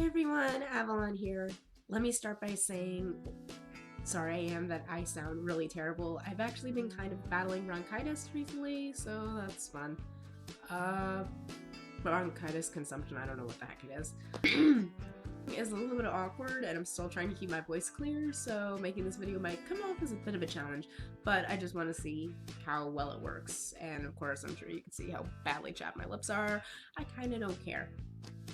Hey everyone, Avalon here. Let me start by saying sorry I am that I sound really terrible. I've actually been kind of battling bronchitis recently, so that's fun. Bronchitis consumption, I don't know what the heck it is. It's a little bit awkward and I'm still trying to keep my voice clear, so making this video might come off as a bit of a challenge, but I just want to see how well it works. And of course, I'm sure you can see how badly chapped my lips are. I kinda don't care.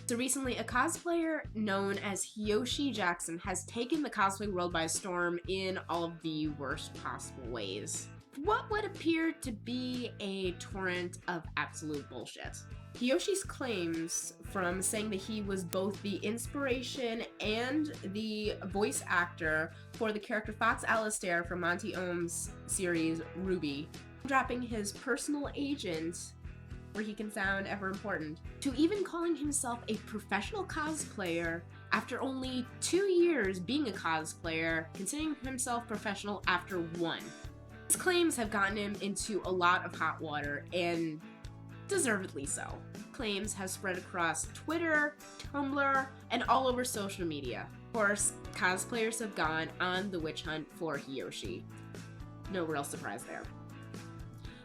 So recently, a cosplayer known as Hioshi Jackson has taken the cosplay world by storm in all of the worst possible ways. What would appear to be a torrent of absolute bullshit. Hioshi's claims, from saying that he was both the inspiration and the voice actor for the character Fox Alistair from Monty Ohm's series RWBY, dropping his personal agent where he can sound ever important, to even calling himself a professional cosplayer after only 2 years being a cosplayer, considering himself professional after 1. His claims have gotten him into a lot of hot water, and deservedly so. Claims have spread across Twitter, Tumblr, and all over social media. Of course, cosplayers have gone on the witch hunt for Hioshi. No real surprise there.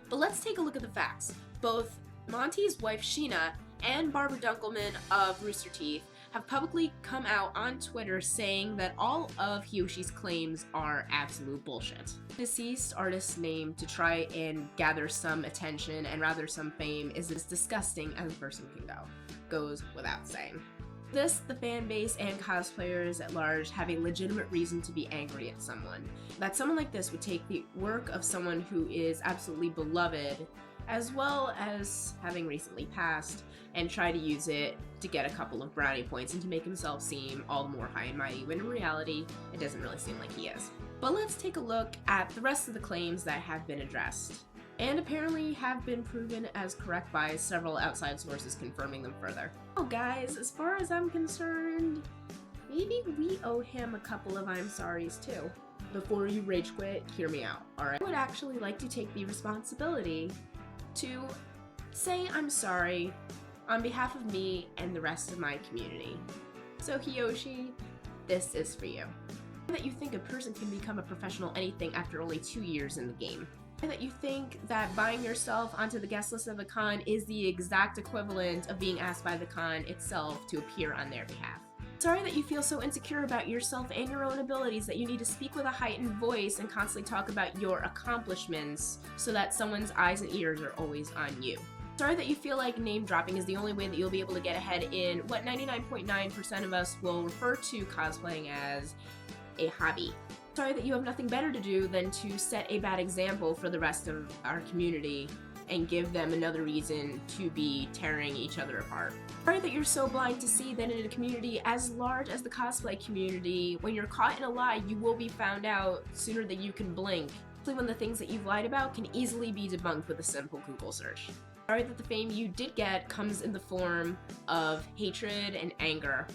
But let's take a look at the facts. Both Monty's wife Sheena and Barbara Dunkelman of Rooster Teeth have publicly come out on Twitter saying that all of Hioshi's claims are absolute bullshit. Deceased artist's name to try and gather some attention and rather some fame is as disgusting as a person can go. Goes without saying. This, the fan base and cosplayers at large have a legitimate reason to be angry at someone. That someone like this would take the work of someone who is absolutely beloved, as well as having recently passed, and try to use it to get a couple of brownie points and to make himself seem all the more high and mighty, when in reality, it doesn't really seem like he is. But let's take a look at the rest of the claims that have been addressed, and apparently have been proven as correct by several outside sources confirming them further. Oh guys, as far as I'm concerned, maybe we owe him a couple of I'm sorries too. Before you rage quit, hear me out, alright? I would actually like to take the responsibility to say I'm sorry on behalf of me and the rest of my community. So Hioshi, this is for you. That you think a person can become a professional anything after only 2 years in the game. That you think that buying yourself onto the guest list of a con is the exact equivalent of being asked by the con itself to appear on their behalf. Sorry that you feel so insecure about yourself and your own abilities that you need to speak with a heightened voice and constantly talk about your accomplishments so that someone's eyes and ears are always on you. Sorry that you feel like name dropping is the only way that you'll be able to get ahead in what 99.9% of us will refer to cosplaying as a hobby. Sorry that you have nothing better to do than to set a bad example for the rest of our community and give them another reason to be tearing each other apart. Sorry that you're so blind to see that in a community as large as the cosplay community, when you're caught in a lie, you will be found out sooner than you can blink, especially when the things that you've lied about can easily be debunked with a simple Google search. Sorry that the fame you did get comes in the form of hatred and anger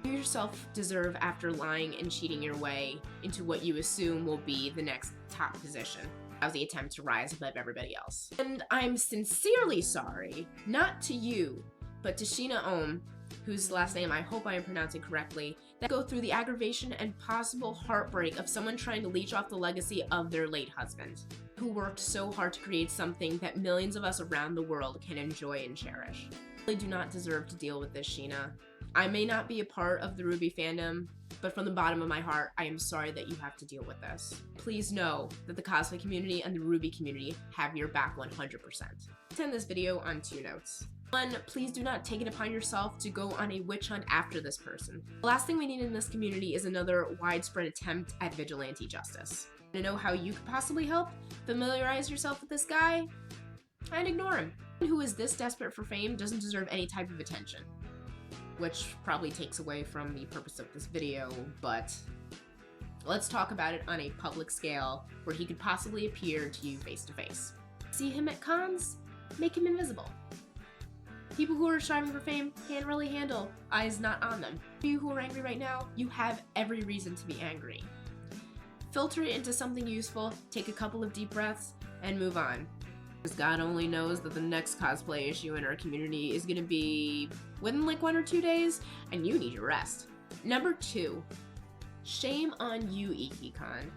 you yourself deserve after lying and cheating your way into what you assume will be the next top position as the attempt to rise above everybody else. And I'm sincerely sorry, not to you, but to Sheena Ohm, whose last name I hope I am pronouncing correctly, that go through the aggravation and possible heartbreak of someone trying to leech off the legacy of their late husband, who worked so hard to create something that millions of us around the world can enjoy and cherish. I really do not deserve to deal with this, Sheena. I may not be a part of the RWBY fandom, but from the bottom of my heart, I am sorry that you have to deal with this. Please know that the cosplay community and the RWBY community have your back 100%. Let's end this video on 2 notes. 1, please do not take it upon yourself to go on a witch hunt after this person. The last thing we need in this community is another widespread attempt at vigilante justice. To know how you could possibly help, familiarize yourself with this guy, and ignore him. Someone who is this desperate for fame doesn't deserve any type of attention. Which probably takes away from the purpose of this video, but let's talk about it on a public scale where he could possibly appear to you face to face. See him at cons? Make him invisible. People who are striving for fame can't really handle eyes not on them. You who are angry right now, you have every reason to be angry. Filter it into something useful, take a couple of deep breaths, and move on. God only knows that the next cosplay issue in our community is gonna be within like 1 or 2 days, and you need your rest. Number 2, shame on you, IkiCon,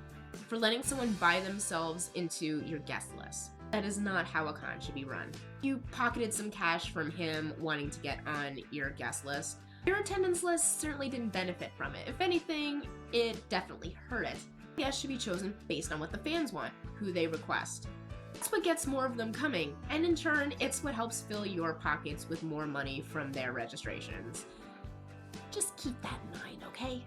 for letting someone buy themselves into your guest list. That is not how a con should be run. You pocketed some cash from him wanting to get on your guest list. Your attendance list certainly didn't benefit from it. If anything, it definitely hurt it. Guests should be chosen based on what the fans want, who they request. That's what gets more of them coming, and in turn, it's what helps fill your pockets with more money from their registrations. Just keep that in mind, okay?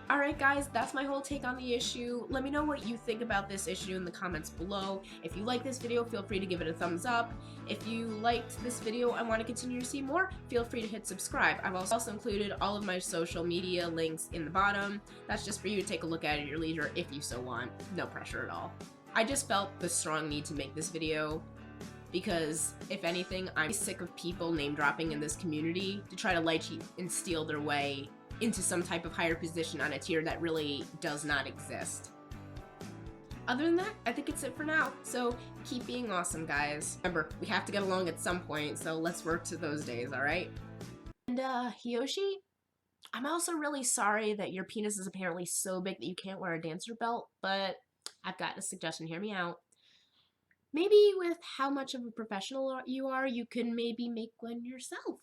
Alright guys, that's my whole take on the issue. Let me know what you think about this issue in the comments below. If you like this video, feel free to give it a thumbs up. If you liked this video and want to continue to see more, feel free to hit subscribe. I've also included all of my social media links in the bottom. That's just for you to take a look at your leisure if you so want. No pressure at all. I just felt the strong need to make this video because, if anything, I'm sick of people name-dropping in this community to try to lie, cheat, and steal their way into some type of higher position on a tier that really does not exist. Other than that, I think it's it for now, so keep being awesome, guys. Remember, we have to get along at some point, so let's work to those days, alright? And, Hioshi? I'm also really sorry that your penis is apparently so big that you can't wear a dancer belt, but I've got a suggestion, hear me out. Maybe with how much of a professional you are, you can maybe make one yourself.